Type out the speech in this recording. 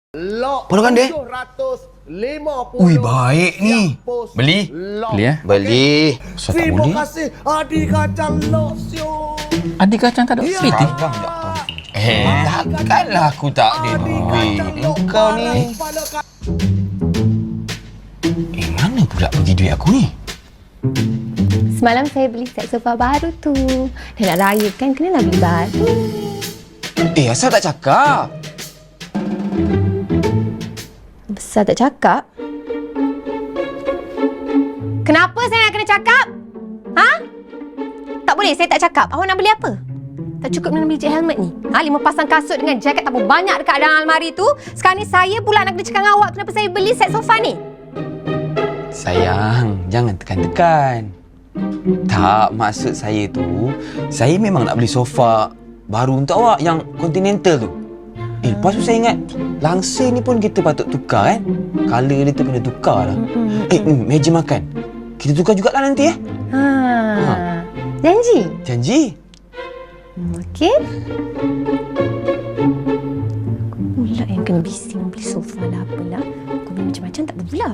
Puluh dia? 750. Ui, baik ni. Beli? Beli ya? Beli. So, tak Terima boleh. kasih Adi Kacang Loksyo. Adik kacang tak ada Ya. free tip? Takkanlah aku tak ada duit. Engkau ni. Mana pula pergi duit aku ni? Semalam saya beli set sofa baru tu. Dan nak raya kan, kenalah beli baru. Asal tak cakap? Besar tak cakap? Kenapa saya nak kena cakap? Ha? Tak boleh, saya tak cakap. Awak nak beli apa? Tak cukup nak beli helmet ni? 5 pasang kasut dengan jaket tak banyak dekat dalam almari tu. Sekarang ni saya pula nak kena cakap dengan awak kenapa saya beli set sofa ni. Sayang, jangan tekan-tekan. Tak, maksud saya tu, saya memang nak beli sofa baru untuk awak yang Continental tu. Lepas tu saya ingat, langsir ni pun kita patut tukar kan? Colour dia tu kena tukar lah. Meja makan. Kita tukar jugalah nanti Janji? Janji? Okey. Aku pula yang kena bising beli sofa lah apalah. Aku beli macam-macam tak boleh pula.